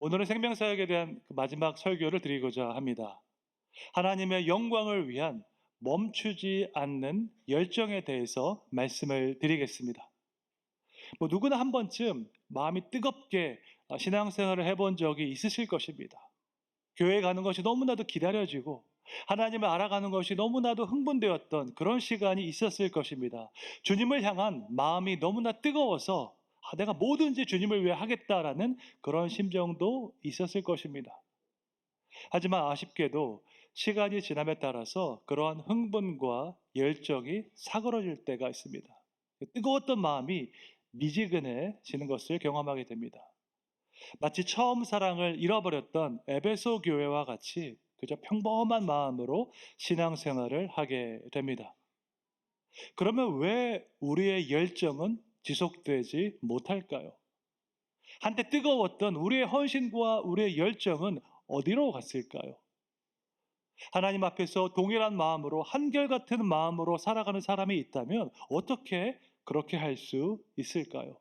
오늘은 생명사역에 대한 그 마지막 설교를 드리고자 합니다. 하나님의 영광을 위한 멈추지 않는 열정에 대해서 말씀을 드리겠습니다. 누구나 한 번쯤 마음이 뜨겁게 신앙생활을 해본 적이 있으실 것입니다. 교회 가는 것이 너무나도 기다려지고 하나님을 알아가는 것이 너무나도 흥분되었던 그런 시간이 있었을 것입니다. 주님을 향한 마음이 너무나 뜨거워서 내가 뭐든지 주님을 위해 하겠다라는 그런 심정도 있었을 것입니다. 하지만 아쉽게도 시간이 지남에 따라서 그러한 흥분과 열정이 사그러질 때가 있습니다. 뜨거웠던 마음이 미지근해지는 것을 경험하게 됩니다. 마치 처음 사랑을 잃어버렸던 에베소 교회와 같이 그저 평범한 마음으로 신앙생활을 하게 됩니다. 그러면 왜 우리의 열정은 지속되지 못할까요? 한때 뜨거웠던 우리의 헌신과 우리의 열정은 어디로 갔을까요? 하나님 앞에서 동일한 마음으로 한결같은 마음으로 살아가는 사람이 있다면 어떻게 그렇게 할 수 있을까요?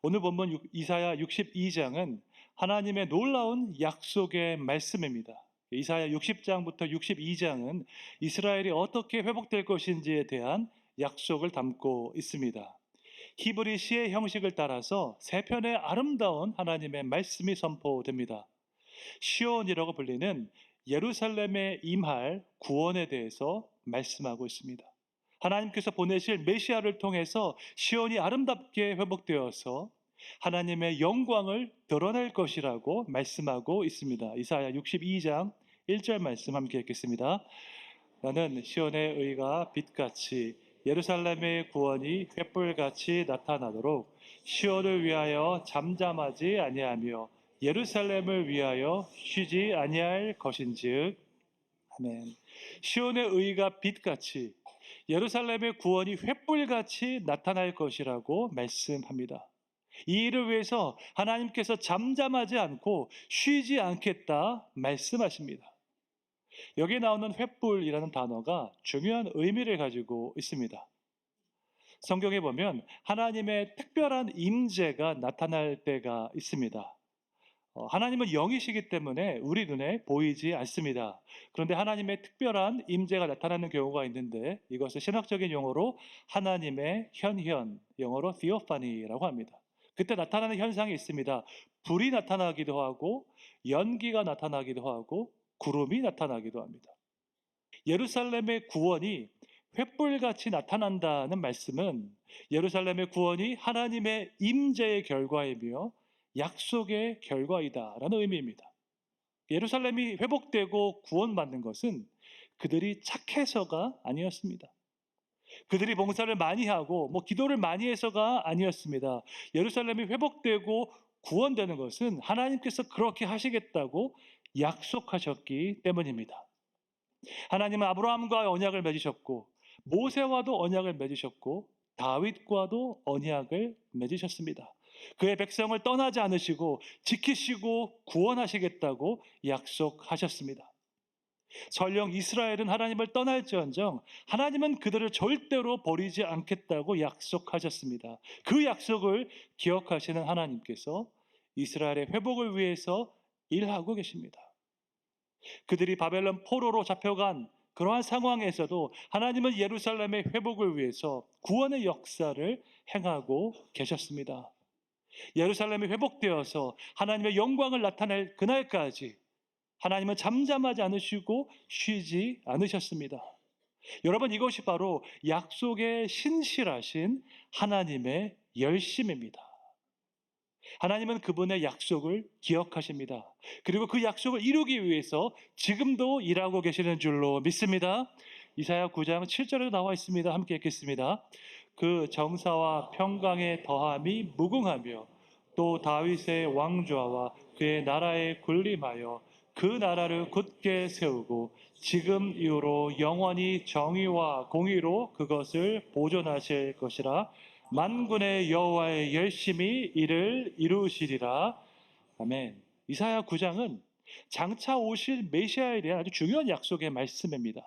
오늘 본문 이사야 62장은 하나님의 놀라운 약속의 말씀입니다. 이사야 60장부터 62장은 이스라엘이 어떻게 회복될 것인지에 대한 약속을 담고 있습니다. 히브리 시의 형식을 따라서 세 편의 아름다운 하나님의 말씀이 선포됩니다. 시온이라고 불리는 예루살렘에 임할 구원에 대해서 말씀하고 있습니다. 하나님께서 보내실 메시아를 통해서 시온이 아름답게 회복되어서 하나님의 영광을 드러낼 것이라고 말씀하고 있습니다. 이사야 62장 1절 말씀 함께 읽겠습니다. 나는 시온의 의가 빛같이 예루살렘의 구원이 횃불같이 나타나도록 시온을 위하여 잠잠하지 아니하며 예루살렘을 위하여 쉬지 아니할 것인즉. 아멘. 시온의 의가 빛같이 예루살렘의 구원이 횃불같이 나타날 것이라고 말씀합니다. 이 일을 위해서 하나님께서 잠잠하지 않고 쉬지 않겠다 말씀하십니다. 여기 나오는 횃불이라는 단어가 중요한 의미를 가지고 있습니다. 성경에 보면 하나님의 특별한 임재가 나타날 때가 있습니다. 하나님은 영이시기 때문에 우리 눈에 보이지 않습니다. 그런데 하나님의 특별한 임재가 나타나는 경우가 있는데 이것을 신학적인 용어로 하나님의 현현, 영어로 theophany라고 합니다. 그때 나타나는 현상이 있습니다. 불이 나타나기도 하고 연기가 나타나기도 하고 구름이 나타나기도 합니다. 예루살렘의 구원이 횃불같이 나타난다는 말씀은 예루살렘의 구원이 하나님의 임재의 결과이며 약속의 결과이다라는 의미입니다. 예루살렘이 회복되고 구원받는 것은 그들이 착해서가 아니었습니다. 그들이 봉사를 많이 하고 기도를 많이 해서가 아니었습니다. 예루살렘이 회복되고 구원되는 것은 하나님께서 그렇게 하시겠다고 약속하셨기 때문입니다. 하나님은 아브라함과 언약을 맺으셨고 모세와도 언약을 맺으셨고 다윗과도 언약을 맺으셨습니다. 그의 백성을 떠나지 않으시고 지키시고 구원하시겠다고 약속하셨습니다. 설령 이스라엘은 하나님을 떠날지언정 하나님은 그들을 절대로 버리지 않겠다고 약속하셨습니다. 그 약속을 기억하시는 하나님께서 이스라엘의 회복을 위해서 일하고 계십니다. 그들이 바벨론 포로로 잡혀간 그러한 상황에서도 하나님은 예루살렘의 회복을 위해서 구원의 역사를 행하고 계셨습니다. 예루살렘이 회복되어서 하나님의 영광을 나타낼 그날까지 하나님은 잠잠하지 않으시고 쉬지 않으셨습니다. 여러분, 이것이 바로 약속에 신실하신 하나님의 열심입니다. 하나님은 그분의 약속을 기억하십니다. 그리고 그 약속을 이루기 위해서 지금도 일하고 계시는 줄로 믿습니다. 이사야 9장 7절에도 나와 있습니다. 함께 읽겠습니다. 그 정사와 평강의 더함이 무궁하며 또 다윗의 왕좌와 그의 나라에 군림하여 그 나라를 굳게 세우고 지금 이후로 영원히 정의와 공의로 그것을 보존하실 것이라. 만군의 여호와의 열심히 이를 이루시리라. 아멘. 이사야 9장은 장차 오실 메시아에 대한 아주 중요한 약속의 말씀입니다.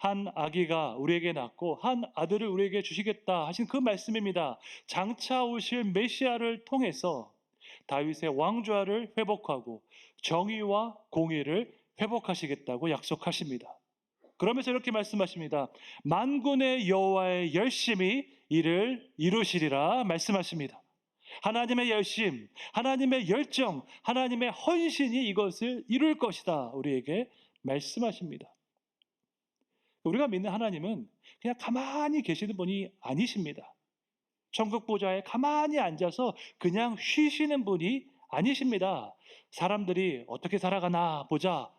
한 아기가 우리에게 낳고 한 아들을 우리에게 주시겠다 하신 그 말씀입니다. 장차 오실 메시아를 통해서 다윗의 왕좌를 회복하고 정의와 공의를 회복하시겠다고 약속하십니다. 그러면서 이렇게 말씀하십니다. 만군의 여호와의 열심히 이를 이루시리라 말씀하십니다. 하나님의 열심, 하나님의 열정, 하나님의 헌신이 이것을 이룰 것이다 우리에게 말씀하십니다. 우리가 믿는 하나님은 그냥 가만히 계시는 분이 아니십니다. 천국 보좌에 가만히 앉아서 그냥 쉬시는 분이 아니십니다. 사람들이 어떻게 살아가나 보자,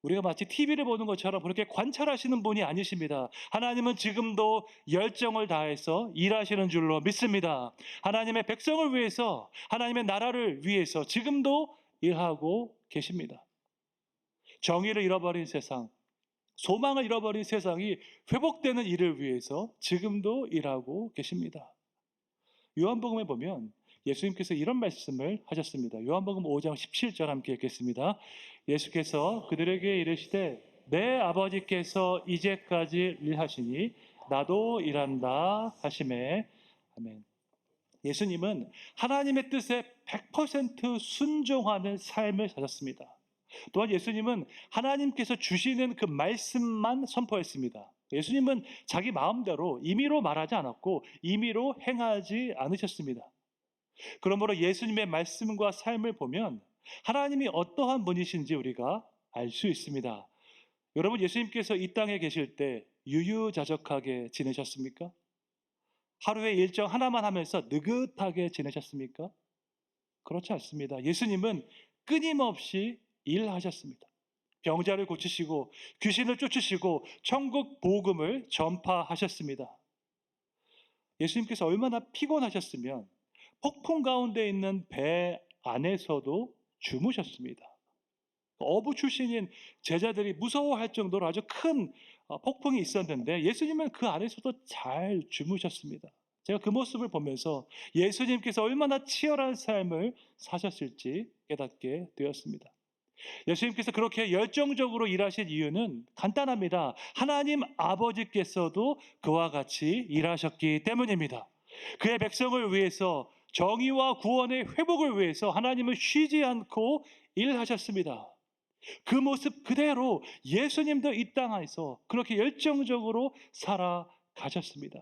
우리가 마치 TV를 보는 것처럼 그렇게 관찰하시는 분이 아니십니다. 하나님은 지금도 열정을 다해서 일하시는 줄로 믿습니다. 하나님의 백성을 위해서, 하나님의 나라를 위해서 지금도 일하고 계십니다. 정의를 잃어버린 세상, 소망을 잃어버린 세상이 회복되는 일을 위해서 지금도 일하고 계십니다. 요한복음에 보면 예수님께서 이런 말씀을 하셨습니다. 요한복음 5장 17절 함께 읽겠습니다. 예수께서 그들에게 이르시되 내 아버지께서 이제까지 일하시니 나도 일한다 하시매. 아멘. 예수님은 하나님의 뜻에 100% 순종하는 삶을 사셨습니다. 또한 예수님은 하나님께서 주시는 그 말씀만 선포했습니다. 예수님은 자기 마음대로 임의로 말하지 않았고 임의로 행하지 않으셨습니다. 그러므로 예수님의 말씀과 삶을 보면 하나님이 어떠한 분이신지 우리가 알 수 있습니다. 여러분, 예수님께서 이 땅에 계실 때 유유자적하게 지내셨습니까? 하루의 일정 하나만 하면서 느긋하게 지내셨습니까? 그렇지 않습니다. 예수님은 끊임없이 일하셨습니다. 병자를 고치시고 귀신을 쫓으시고 천국 복음을 전파하셨습니다. 예수님께서 얼마나 피곤하셨으면 폭풍 가운데 있는 배 안에서도 주무셨습니다. 어부 출신인 제자들이 무서워할 정도로 아주 큰 폭풍이 있었는데 예수님은 그 안에서도 잘 주무셨습니다. 제가 그 모습을 보면서 예수님께서 얼마나 치열한 삶을 사셨을지 깨닫게 되었습니다. 예수님께서 그렇게 열정적으로 일하신 이유는 간단합니다. 하나님 아버지께서도 그와 같이 일하셨기 때문입니다. 그의 백성을 위해서, 정의와 구원의 회복을 위해서 하나님은 쉬지 않고 일하셨습니다. 그 모습 그대로 예수님도 이 땅에서 그렇게 열정적으로 살아가셨습니다.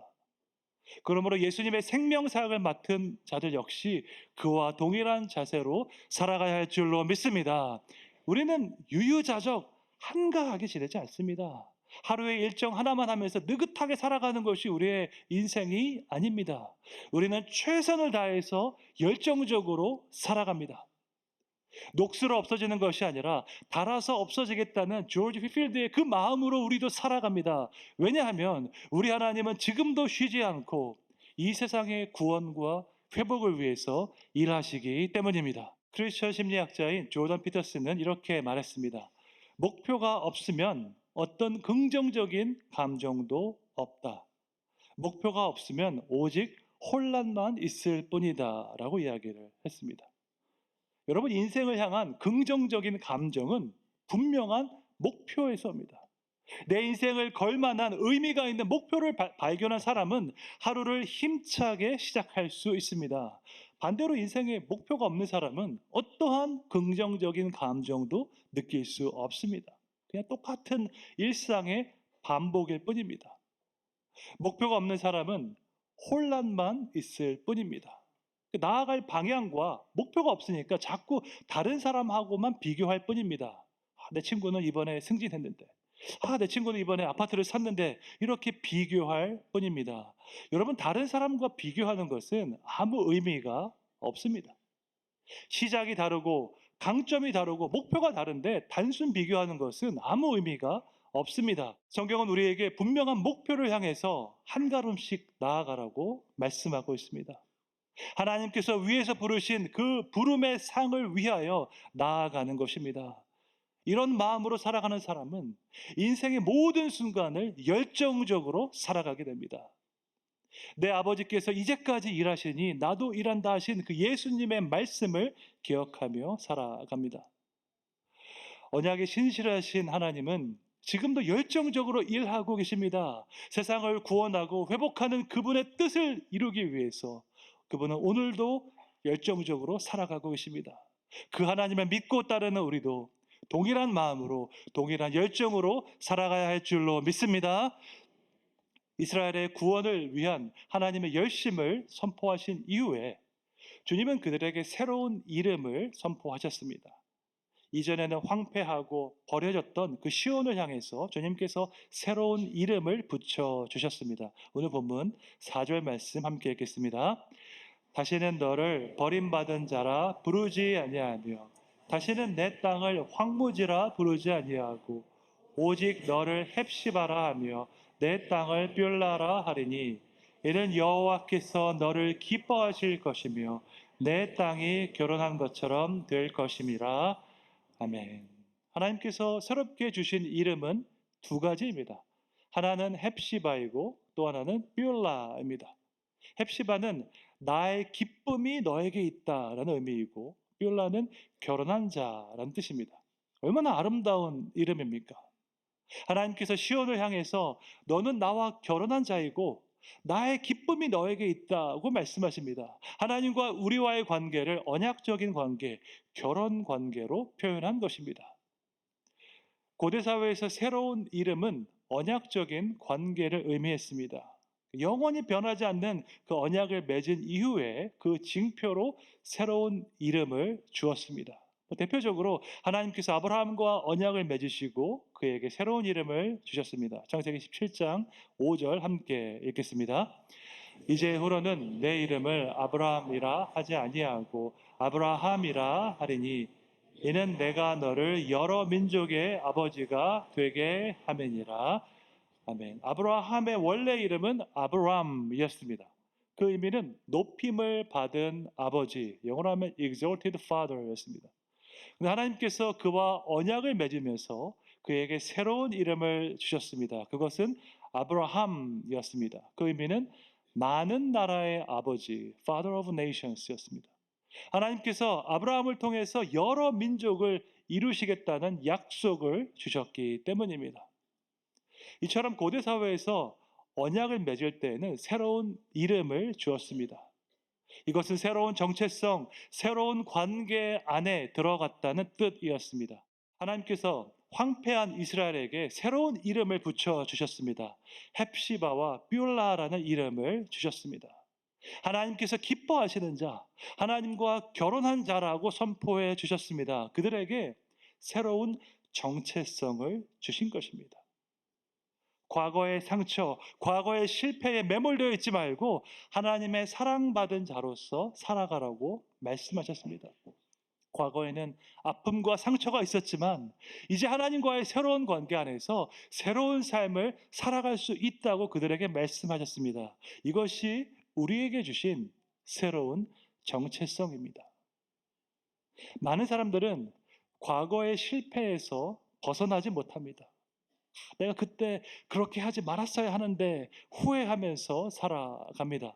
그러므로 예수님의 생명사역을 맡은 자들 역시 그와 동일한 자세로 살아가야 할 줄로 믿습니다. 우리는 유유자적 한가하게 지내지 않습니다. 하루의 일정 하나만 하면서 느긋하게 살아가는 것이 우리의 인생이 아닙니다. 우리는 최선을 다해서 열정적으로 살아갑니다. 녹슬어 없어지는 것이 아니라 닳아서 없어지겠다는 조지 휘필드의 그 마음으로 우리도 살아갑니다. 왜냐하면 우리 하나님은 지금도 쉬지 않고 이 세상의 구원과 회복을 위해서 일하시기 때문입니다. 크리스천 심리학자인 조던 피터슨은 이렇게 말했습니다. 목표가 없으면 어떤 긍정적인 감정도 없다. 목표가 없으면 오직 혼란만 있을 뿐이다 라고 이야기를 했습니다. 여러분, 인생을 향한 긍정적인 감정은 분명한 목표에서 옵니다. 내 인생을 걸만한 의미가 있는 목표를 발견한 사람은 하루를 힘차게 시작할 수 있습니다. 반대로 인생에 목표가 없는 사람은 어떠한 긍정적인 감정도 느낄 수 없습니다. 그냥 똑같은 일상의 반복일 뿐입니다. 목표가 없는 사람은 혼란만 있을 뿐입니다. 나아갈 방향과 목표가 없으니까 자꾸 다른 사람하고만 비교할 뿐입니다. 내 친구는 이번에 승진했는데, 내 친구는 이번에 아파트를 샀는데, 이렇게 비교할 뿐입니다. 여러분, 다른 사람과 비교하는 것은 아무 의미가 없습니다. 시작이 다르고 강점이 다르고 목표가 다른데 단순 비교하는 것은 아무 의미가 없습니다. 성경은 우리에게 분명한 목표를 향해서 한 걸음씩 나아가라고 말씀하고 있습니다. 하나님께서 위에서 부르신 그 부름의 상을 위하여 나아가는 것입니다. 이런 마음으로 살아가는 사람은 인생의 모든 순간을 열정적으로 살아가게 됩니다. 내 아버지께서 이제까지 일하시니 나도 일한다 하신 그 예수님의 말씀을 기억하며 살아갑니다. 언약에 신실하신 하나님은 지금도 열정적으로 일하고 계십니다. 세상을 구원하고 회복하는 그분의 뜻을 이루기 위해서 그분은 오늘도 열정적으로 살아가고 계십니다. 그 하나님을 믿고 따르는 우리도 동일한 마음으로 동일한 열정으로 살아가야 할 줄로 믿습니다. 이스라엘의 구원을 위한 하나님의 열심을 선포하신 이후에 주님은 그들에게 새로운 이름을 선포하셨습니다. 이전에는 황폐하고 버려졌던 그 시온을 향해서 주님께서 새로운 이름을 붙여주셨습니다. 오늘 본문 4절 말씀 함께 읽겠습니다. 다시는 너를 버림받은 자라 부르지 아니하며 다시는 내 땅을 황무지라 부르지 아니하고 오직 너를 헵시바라 하며 내 땅을 뷸라라 하리니 이는 여호와께서 너를 기뻐하실 것이며 내 땅이 결혼한 것처럼 될 것임이라. 아멘. 하나님께서 새롭게 주신 이름은 두 가지입니다. 하나는 헵시바이고 또 하나는 뷸라입니다. 헵시바는 나의 기쁨이 너에게 있다라는 의미이고 뷸라는 결혼한 자라는 뜻입니다. 얼마나 아름다운 이름입니까? 하나님께서 시온을 향해서 너는 나와 결혼한 자이고 나의 기쁨이 너에게 있다고 말씀하십니다. 하나님과 우리와의 관계를 언약적인 관계, 결혼 관계로 표현한 것입니다. 고대 사회에서 새로운 이름은 언약적인 관계를 의미했습니다. 영원히 변하지 않는 그 언약을 맺은 이후에 그 징표로 새로운 이름을 주었습니다. 대표적으로 하나님께서 아브라함과 언약을 맺으시고 그에게 새로운 이름을 주셨습니다. 창세기 17장 5절 함께 읽겠습니다. 이제후로는 내 이름을 아브라함이라 하지 아니하고 아브라함이라 하리니 이는 내가 너를 여러 민족의 아버지가 되게 하매니라. 아멘. 아브라함의 원래 이름은 아브람이었습니다. 그 의미는 높임을 받은 아버지, 영어로 하면 exalted father였습니다. 근데 하나님께서 그와 언약을 맺으면서 그에게 새로운 이름을 주셨습니다. 그것은 아브라함이었습니다. 그 의미는 많은 나라의 아버지, father of nations였습니다. 하나님께서 아브라함을 통해서 여러 민족을 이루시겠다는 약속을 주셨기 때문입니다. 이처럼 고대 사회에서 언약을 맺을 때에는 새로운 이름을 주었습니다. 이것은 새로운 정체성, 새로운 관계 안에 들어갔다는 뜻이었습니다. 하나님께서 황폐한 이스라엘에게 새로운 이름을 붙여주셨습니다. 헵시바와 뷸라라는 이름을 주셨습니다. 하나님께서 기뻐하시는 자, 하나님과 결혼한 자라고 선포해 주셨습니다. 그들에게 새로운 정체성을 주신 것입니다. 과거의 상처, 과거의 실패에 매몰되어 있지 말고 하나님의 사랑받은 자로서 살아가라고 말씀하셨습니다. 과거에는 아픔과 상처가 있었지만 이제 하나님과의 새로운 관계 안에서 새로운 삶을 살아갈 수 있다고 그들에게 말씀하셨습니다. 이것이 우리에게 주신 새로운 정체성입니다. 많은 사람들은 과거의 실패에서 벗어나지 못합니다. 내가 그때 그렇게 하지 말았어야 하는데 후회하면서 살아갑니다.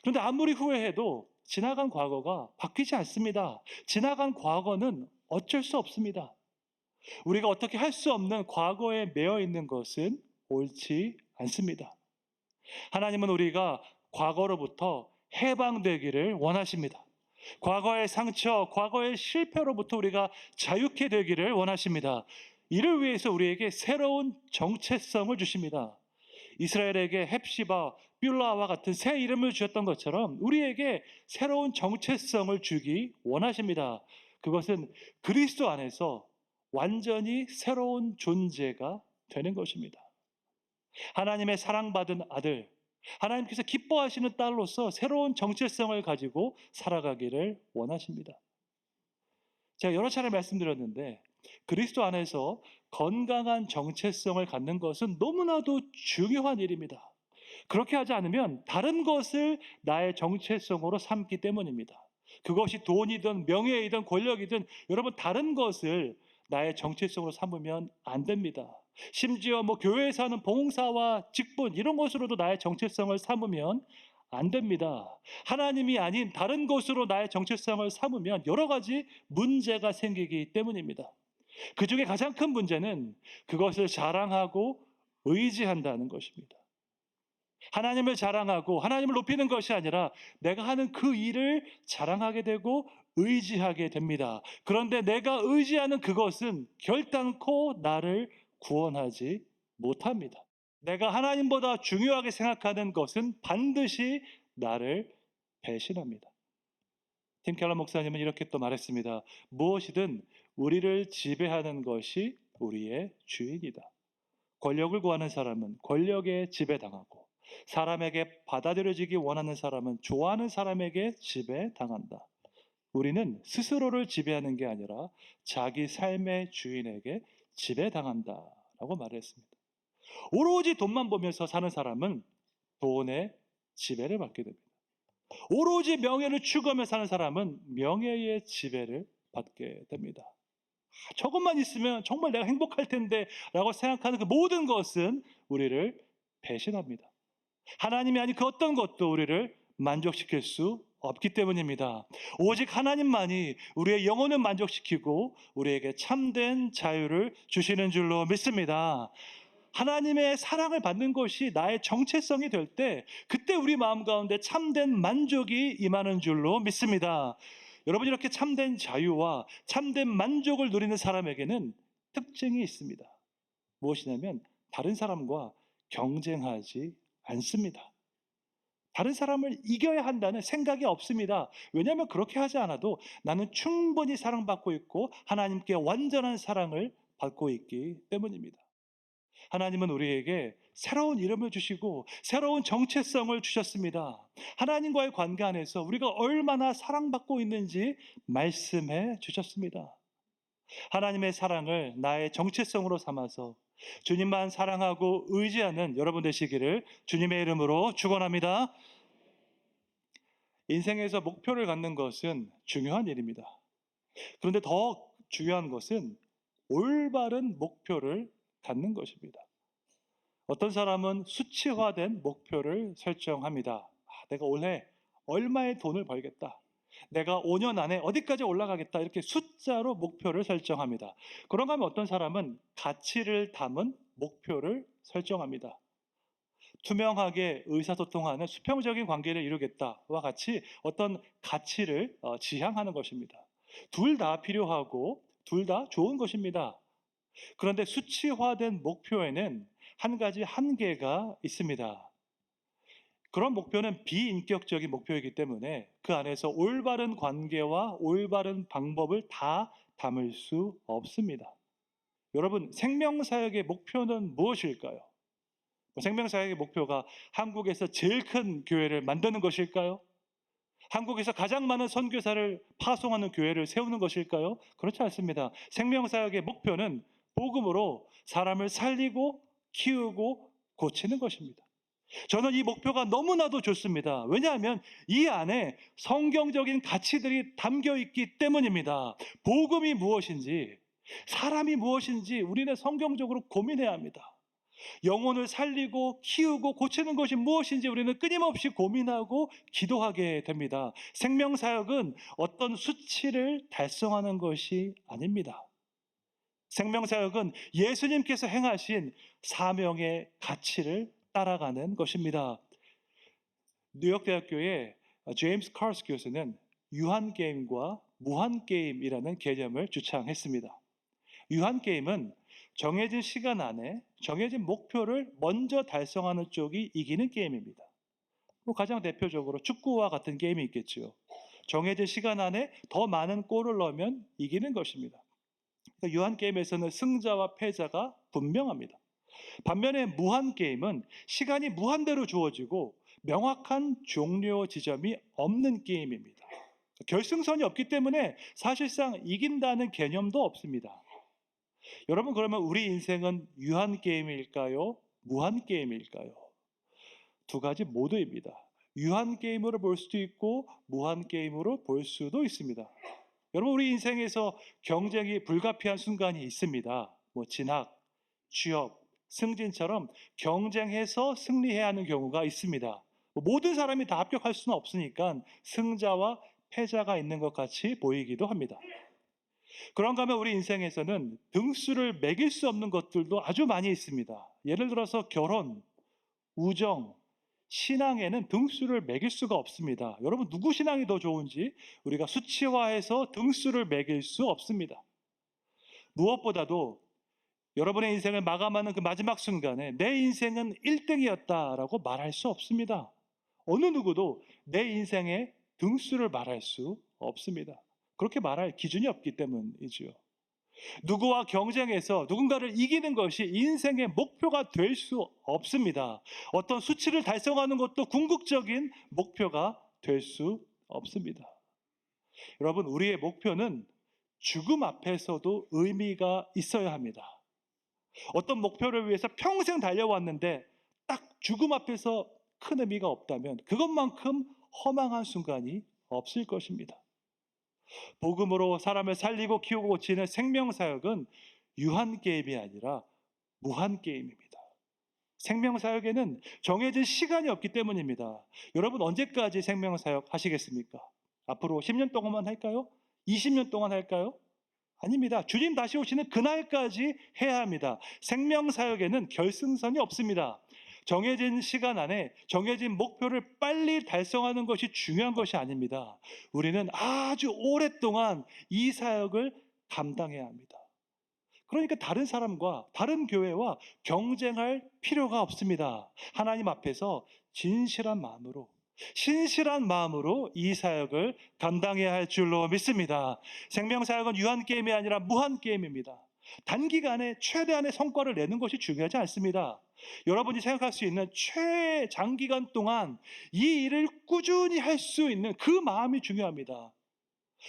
그런데 아무리 후회해도 지나간 과거가 바뀌지 않습니다. 지나간 과거는 어쩔 수 없습니다. 우리가 어떻게 할 수 없는 과거에 매여 있는 것은 옳지 않습니다. 하나님은 우리가 과거로부터 해방되기를 원하십니다. 과거의 상처, 과거의 실패로부터 우리가 자유케 되기를 원하십니다. 이를 위해서 우리에게 새로운 정체성을 주십니다. 이스라엘에게 헵시바, 뷸라와 같은 새 이름을 주셨던 것처럼 우리에게 새로운 정체성을 주기 원하십니다. 그것은 그리스도 안에서 완전히 새로운 존재가 되는 것입니다. 하나님의 사랑받은 아들, 하나님께서 기뻐하시는 딸로서 새로운 정체성을 가지고 살아가기를 원하십니다. 제가 여러 차례 말씀드렸는데 그리스도 안에서 건강한 정체성을 갖는 것은 너무나도 중요한 일입니다. 그렇게 하지 않으면 다른 것을 나의 정체성으로 삼기 때문입니다. 그것이 돈이든 명예이든 권력이든 여러분 다른 것을 나의 정체성으로 삼으면 안 됩니다. 심지어 교회에서 하는 봉사와 직분 이런 것으로도 나의 정체성을 삼으면 안 됩니다. 하나님이 아닌 다른 것으로 나의 정체성을 삼으면 여러 가지 문제가 생기기 때문입니다. 그 중에 가장 큰 문제는 그것을 자랑하고 의지한다는 것입니다. 하나님을 자랑하고 하나님을 높이는 것이 아니라 내가 하는 그 일을 자랑하게 되고 의지하게 됩니다. 그런데 내가 의지하는 그것은 결단코 나를 구원하지 못합니다. 내가 하나님보다 중요하게 생각하는 것은 반드시 나를 배신합니다. 팀 켈러 목사님은 이렇게 또 말했습니다. 무엇이든 우리를 지배하는 것이 우리의 주인이다. 권력을 구하는 사람은 권력에 지배당하고 사람에게 받아들여지기 원하는 사람은 좋아하는 사람에게 지배당한다. 우리는 스스로를 지배하는 게 아니라 자기 삶의 주인에게 지배당한다라고 말했습니다. 오로지 돈만 보면서 사는 사람은 돈의 지배를 받게 됩니다. 오로지 명예를 추구하며 사는 사람은 명예의 지배를 받게 됩니다. 저것만 있으면 정말 내가 행복할 텐데 라고 생각하는 그 모든 것은 우리를 배신합니다. 하나님이 아닌 그 어떤 것도 우리를 만족시킬 수 없기 때문입니다. 오직 하나님만이 우리의 영혼을 만족시키고 우리에게 참된 자유를 주시는 줄로 믿습니다. 하나님의 사랑을 받는 것이 나의 정체성이 될 때 그때 우리 마음 가운데 참된 만족이 임하는 줄로 믿습니다. 여러분, 이렇게 참된 자유와 참된 만족을 누리는 사람에게는 특징이 있습니다. 무엇이냐면 다른 사람과 경쟁하지 않습니다. 다른 사람을 이겨야 한다는 생각이 없습니다. 왜냐하면 그렇게 하지 않아도 나는 충분히 사랑받고 있고 하나님께 완전한 사랑을 받고 있기 때문입니다. 하나님은 우리에게 새로운 이름을 주시고 새로운 정체성을 주셨습니다. 하나님과의 관계 안에서 우리가 얼마나 사랑받고 있는지 말씀해 주셨습니다. 하나님의 사랑을 나의 정체성으로 삼아서 주님만 사랑하고 의지하는 여러분 되시기를 주님의 이름으로 축원합니다. 인생에서 목표를 갖는 것은 중요한 일입니다. 그런데 더 중요한 것은 올바른 목표를 갖는 것입니다. 어떤 사람은 수치화된 목표를 설정합니다. 내가 올해 얼마의 돈을 벌겠다. 내가 5년 안에 어디까지 올라가겠다. 이렇게 숫자로 목표를 설정합니다. 그런가 하면 어떤 사람은 가치를 담은 목표를 설정합니다. 투명하게 의사소통하는 수평적인 관계를 이루겠다와 같이 어떤 가치를 지향하는 것입니다. 둘 다 필요하고 둘 다 좋은 것입니다. 그런데 수치화된 목표에는 한 가지 한계가 있습니다. 그런 목표는 비인격적인 목표이기 때문에 그 안에서 올바른 관계와 올바른 방법을 다 담을 수 없습니다. 여러분, 생명사역의 목표는 무엇일까요? 생명사역의 목표가 한국에서 제일 큰 교회를 만드는 것일까요? 한국에서 가장 많은 선교사를 파송하는 교회를 세우는 것일까요? 그렇지 않습니다. 생명사역의 목표는 복음으로 사람을 살리고 키우고 고치는 것입니다. 저는 이 목표가 너무나도 좋습니다. 왜냐하면 이 안에 성경적인 가치들이 담겨 있기 때문입니다. 복음이 무엇인지, 사람이 무엇인지 우리는 성경적으로 고민해야 합니다. 영혼을 살리고 키우고 고치는 것이 무엇인지 우리는 끊임없이 고민하고 기도하게 됩니다. 생명사역은 어떤 수치를 달성하는 것이 아닙니다. 생명사역은 예수님께서 행하신 사명의 가치를 따라가는 것입니다. 뉴욕대학교의 제임스 카르스 교수는 유한게임과 무한게임이라는 개념을 주창했습니다. 유한게임은 정해진 시간 안에 정해진 목표를 먼저 달성하는 쪽이 이기는 게임입니다. 가장 대표적으로 축구와 같은 게임이 있겠죠. 정해진 시간 안에 더 많은 골을 넣으면 이기는 것입니다. 유한게임에서는 승자와 패자가 분명합니다. 반면에 무한게임은 시간이 무한대로 주어지고 명확한 종료 지점이 없는 게임입니다. 결승선이 없기 때문에 사실상 이긴다는 개념도 없습니다. 여러분, 그러면 우리 인생은 유한게임일까요? 무한게임일까요? 두 가지 모두입니다. 유한게임으로 볼 수도 있고 무한게임으로 볼 수도 있습니다. 여러분, 우리 인생에서 경쟁이 불가피한 순간이 있습니다. 진학, 취업, 승진처럼 경쟁해서 승리해야 하는 경우가 있습니다. 모든 사람이 다 합격할 수는 없으니까 승자와 패자가 있는 것 같이 보이기도 합니다. 그런가 하면 우리 인생에서는 등수를 매길 수 없는 것들도 아주 많이 있습니다. 예를 들어서 결혼, 우정, 신앙에는 등수를 매길 수가 없습니다. 여러분 누구 신앙이 더 좋은지 우리가 수치화해서 등수를 매길 수 없습니다. 무엇보다도 여러분의 인생을 마감하는 그 마지막 순간에 내 인생은 1등이었다라고 말할 수 없습니다. 어느 누구도 내 인생의 등수를 말할 수 없습니다. 그렇게 말할 기준이 없기 때문이죠. 누구와 경쟁해서 누군가를 이기는 것이 인생의 목표가 될 수 없습니다. 어떤 수치를 달성하는 것도 궁극적인 목표가 될 수 없습니다. 여러분, 우리의 목표는 죽음 앞에서도 의미가 있어야 합니다. 어떤 목표를 위해서 평생 달려왔는데 딱 죽음 앞에서 큰 의미가 없다면 그것만큼 허망한 순간이 없을 것입니다. 복음으로 사람을 살리고 키우고 고치는 생명사역은 유한게임이 아니라 무한게임입니다. 생명사역에는 정해진 시간이 없기 때문입니다. 여러분 언제까지 생명사역 하시겠습니까? 앞으로 10년 동안만 할까요? 20년 동안 할까요? 아닙니다. 주님 다시 오시는 그날까지 해야 합니다. 생명사역에는 결승선이 없습니다. 정해진 시간 안에 정해진 목표를 빨리 달성하는 것이 중요한 것이 아닙니다. 우리는 아주 오랫동안 이 사역을 감당해야 합니다. 그러니까 다른 사람과 다른 교회와 경쟁할 필요가 없습니다. 하나님 앞에서 진실한 마음으로 신실한 마음으로 이 사역을 감당해야 할 줄로 믿습니다. 생명사역은 유한게임이 아니라 무한게임입니다. 단기간에 최대한의 성과를 내는 것이 중요하지 않습니다. 여러분이 생각할 수 있는 최장기간 동안 이 일을 꾸준히 할 수 있는 그 마음이 중요합니다.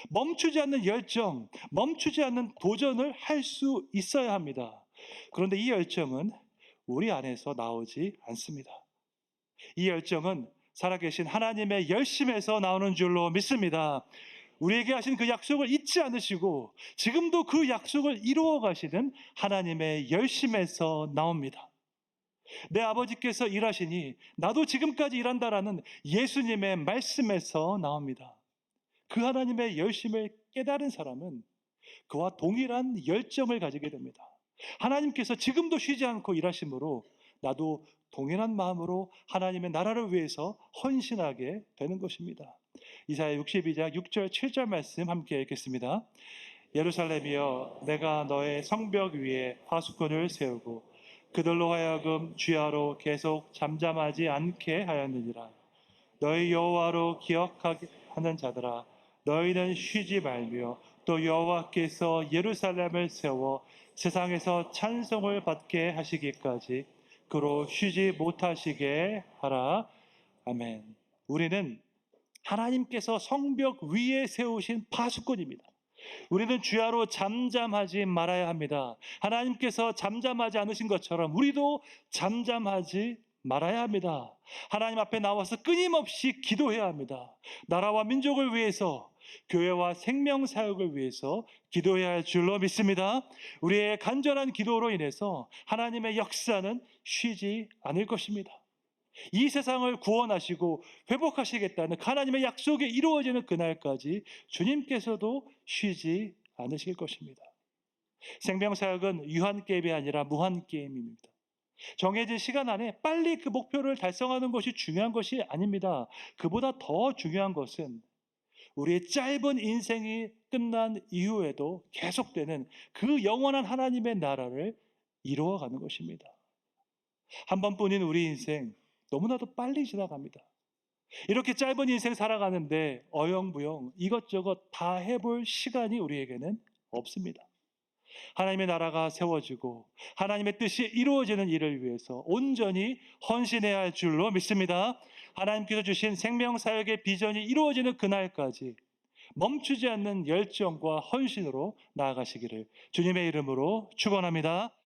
멈추지 않는 열정, 멈추지 않는 도전을 할 수 있어야 합니다. 그런데 이 열정은 우리 안에서 나오지 않습니다. 이 열정은 살아계신 하나님의 열심에서 나오는 줄로 믿습니다. 우리에게 하신 그 약속을 잊지 않으시고 지금도 그 약속을 이루어 가시는 하나님의 열심에서 나옵니다. 내 아버지께서 일하시니 나도 지금까지 일한다라는 예수님의 말씀에서 나옵니다. 그 하나님의 열심을 깨달은 사람은 그와 동일한 열정을 가지게 됩니다. 하나님께서 지금도 쉬지 않고 일하심으로 나도 동일한 마음으로 하나님의 나라를 위해서 헌신하게 되는 것입니다. 이사야 62장 6절 7절 말씀 함께 읽겠습니다. 예루살렘이여 내가 너의 성벽 위에 파수꾼을 세우고 그들로 하여금 주야로 계속 잠잠하지 않게 하였느니라. 너희 여호와로 기억하게 하는 자들아 너희는 쉬지 말며 또 여호와께서 예루살렘을 세워 세상에서 찬송을 받게 하시기까지 그로 쉬지 못하시게 하라. 아멘. 우리는 하나님께서 성벽 위에 세우신 파수꾼입니다. 우리는 주야로 잠잠하지 말아야 합니다. 하나님께서 잠잠하지 않으신 것처럼 우리도 잠잠하지 말아야 합니다. 하나님 앞에 나와서 끊임없이 기도해야 합니다. 나라와 민족을 위해서, 교회와 생명사역을 위해서 기도해야 할 줄로 믿습니다. 우리의 간절한 기도로 인해서 하나님의 역사는 쉬지 않을 것입니다. 이 세상을 구원하시고 회복하시겠다는 하나님의 약속이 이루어지는 그날까지 주님께서도 쉬지 않으실 것입니다. 생명사역은 유한게임이 아니라 무한게임입니다. 정해진 시간 안에 빨리 그 목표를 달성하는 것이 중요한 것이 아닙니다. 그보다 더 중요한 것은 우리의 짧은 인생이 끝난 이후에도 계속되는 그 영원한 하나님의 나라를 이루어가는 것입니다. 한 번뿐인 우리 인생 너무나도 빨리 지나갑니다. 이렇게 짧은 인생 살아가는데 어영부영 이것저것 다 해볼 시간이 우리에게는 없습니다. 하나님의 나라가 세워지고 하나님의 뜻이 이루어지는 일을 위해서 온전히 헌신해야 할 줄로 믿습니다. 하나님께서 주신 생명사역의 비전이 이루어지는 그날까지 멈추지 않는 열정과 헌신으로 나아가시기를 주님의 이름으로 축원합니다.